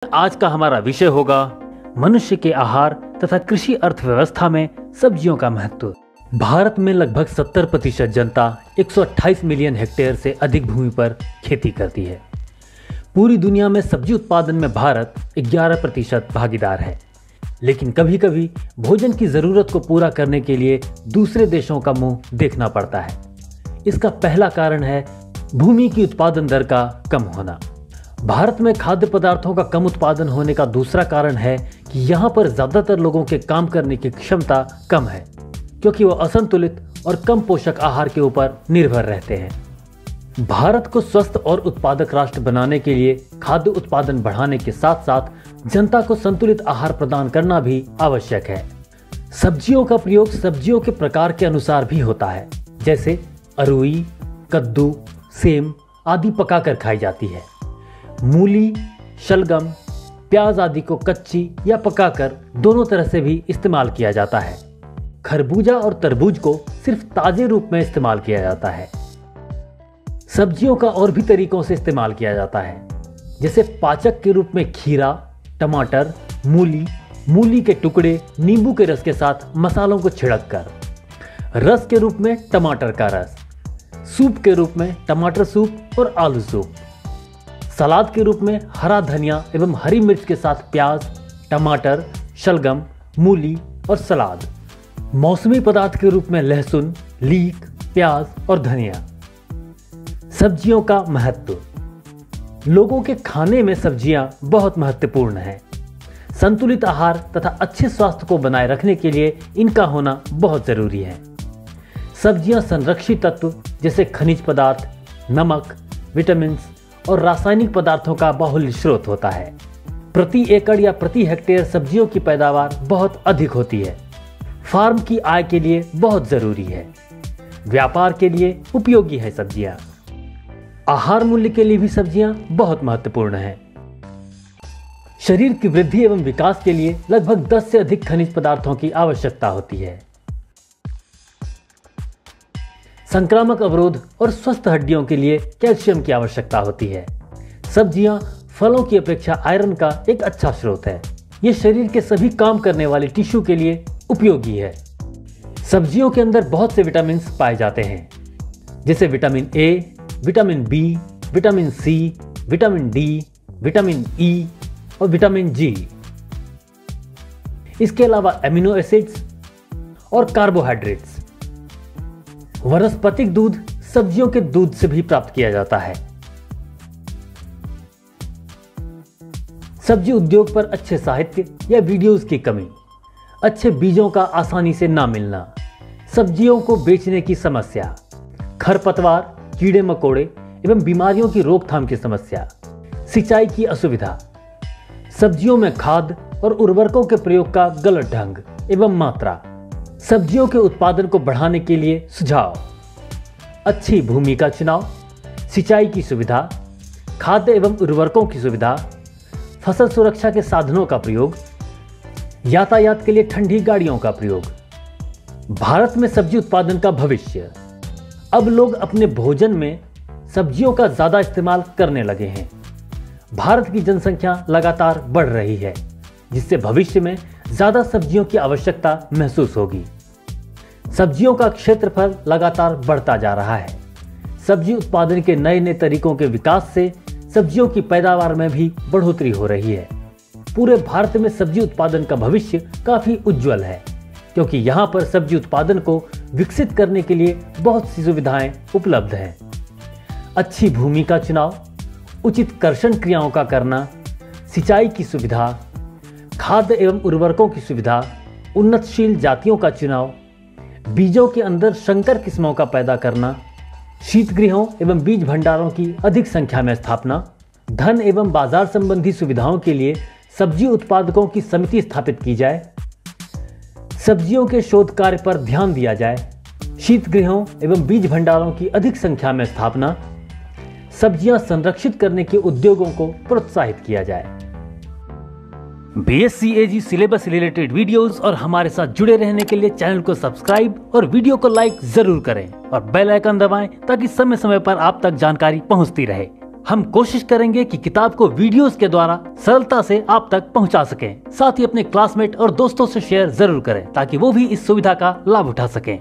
आज का हमारा विषय होगा मनुष्य के आहार तथा कृषि अर्थव्यवस्था में सब्जियों का महत्व। भारत में लगभग 70% जनता 128 मिलियन हेक्टेयर से अधिक भूमि पर खेती करती है। पूरी दुनिया में सब्जी उत्पादन में भारत 11% भागीदार है, लेकिन कभी कभी भोजन की जरूरत को पूरा करने के लिए दूसरे देशों का मुंह देखना पड़ता है। इसका पहला कारण है भूमि की उत्पादन दर का कम होना। भारत में खाद्य पदार्थों का कम उत्पादन होने का दूसरा कारण है कि यहाँ पर ज्यादातर लोगों के काम करने की क्षमता कम है, क्योंकि वो असंतुलित और कम पोषक आहार के ऊपर निर्भर रहते हैं। भारत को स्वस्थ और उत्पादक राष्ट्र बनाने के लिए खाद्य उत्पादन बढ़ाने के साथ साथ जनता को संतुलित आहार प्रदान करना भी आवश्यक है। सब्जियों का प्रयोग सब्जियों के प्रकार के अनुसार भी होता है, जैसे अरुई, कद्दू, सेम आदि पकाकर खाई जाती है। मूली, शलगम, प्याज आदि को कच्ची या पकाकर दोनों तरह से भी इस्तेमाल किया जाता है। खरबूजा और तरबूज को सिर्फ ताजे रूप में इस्तेमाल किया जाता है। सब्जियों का और भी तरीकों से इस्तेमाल किया जाता है, जैसे पाचक के रूप में खीरा, टमाटर, मूली के टुकड़े नींबू के रस के साथ मसालों को छिड़क कर, रस के रूप में टमाटर का रस, सूप के रूप में टमाटर सूप और आलू सूप, सलाद के रूप में हरा धनिया एवं हरी मिर्च के साथ प्याज, टमाटर, शलगम, मूली और सलाद, मौसमी पदार्थ के रूप में लहसुन, लीक, प्याज और धनिया। सब्जियों का महत्व। लोगों के खाने में सब्जियां बहुत महत्वपूर्ण हैं। संतुलित आहार तथा अच्छे स्वास्थ्य को बनाए रखने के लिए इनका होना बहुत जरूरी है। सब्जियां संरक्षित तत्व जैसे खनिज पदार्थ, नमक, विटामिन और रासायनिक पदार्थों का बाहुल्य स्रोत होता है। प्रति एकड़ या प्रति हेक्टेयर सब्जियों की पैदावार बहुत अधिक होती है। फार्म की आय के लिए बहुत जरूरी है। व्यापार के लिए उपयोगी है सब्जियां। आहार मूल्य के लिए भी सब्जियां बहुत महत्वपूर्ण हैं। शरीर की वृद्धि एवं विकास के लिए लगभग 10 से अधिक खनिज पदार्थों की आवश्यकता होती है। संक्रामक अवरोध और स्वस्थ हड्डियों के लिए कैल्शियम की आवश्यकता होती है। सब्जियां फलों की अपेक्षा आयरन का एक अच्छा स्रोत है। यह शरीर के सभी काम करने वाले टिश्यू के लिए उपयोगी है। सब्जियों के अंदर बहुत से विटामिन पाए जाते हैं, जैसे vitamin A, vitamin B, vitamin C, vitamin D, vitamin E और विटामिन जी। इसके अलावा एमिनो एसिड्स और कार्बोहाइड्रेट्स। वनस्पतिक दूध सब्जियों के दूध से भी प्राप्त किया जाता है। सब्जी उद्योग पर अच्छे साहित्य या वीडियोस की कमी, अच्छे बीजों का आसानी से ना मिलना, सब्जियों को बेचने की समस्या, खरपतवार, कीड़े मकोड़े एवं बीमारियों की रोकथाम की समस्या, सिंचाई की असुविधा, सब्जियों में खाद और उर्वरकों के प्रयोग का गलत ढंग एवं मात्रा, सब्जियों के उत्पादन को बढ़ाने के लिए सुझाव, अच्छी भूमि का चुनाव, सिंचाई की सुविधा, खाद्य एवं उर्वरकों की सुविधा, फसल सुरक्षा के साधनों का प्रयोग, यातायात के लिए ठंडी गाड़ियों का प्रयोग। भारत में सब्जी उत्पादन का भविष्य। अब लोग अपने भोजन में सब्जियों का ज्यादा इस्तेमाल करने लगे हैं। भारत की जनसंख्या लगातार बढ़ रही है, जिससे भविष्य में ज्यादा सब्जियों की आवश्यकता महसूस होगी। सब्जियों का क्षेत्रफल लगातार बढ़ता जा रहा है। सब्जी उत्पादन के नए नए तरीकों के विकास से सब्जियों की पैदावार में भी बढ़ोतरी हो रही है। पूरे भारत में सब्जी उत्पादन का भविष्य काफी उज्जवल है, क्योंकि यहाँ पर सब्जी उत्पादन को विकसित करने के लिए बहुत सी सुविधाएं उपलब्ध हैं। अच्छी भूमि का चुनाव, उचित कर्षण क्रियाओं का करना, सिंचाई की सुविधा, खाद्य एवं उर्वरकों की सुविधा, उन्नतशील जातियों का चुनाव, बीजों के अंदर संकर किस्मों का पैदा करना, शीतगृहों एवं बीज भंडारों की अधिक संख्या में स्थापना, धन एवं बाजार संबंधी सुविधाओं के लिए सब्जी उत्पादकों की समिति स्थापित की जाए, सब्जियों के शोध कार्य पर ध्यान दिया जाए, शीतगृहों एवं बीज भंडारों की अधिक संख्या में स्थापना, सब्जियां संरक्षित करने के उद्योगों को प्रोत्साहित किया जाए। BSc सिलेबस रिलेटेड वीडियोस और हमारे साथ जुड़े रहने के लिए चैनल को सब्सक्राइब और वीडियो को लाइक जरूर करें और बेल आइकन दबाएं, ताकि समय समय पर आप तक जानकारी पहुंचती रहे। हम कोशिश करेंगे कि किताब को वीडियोस के द्वारा सरलता से आप तक पहुंचा सकें। साथ ही अपने क्लासमेट और दोस्तों से शेयर जरूर करें ताकि वो भी इस सुविधा का लाभ उठा सकें।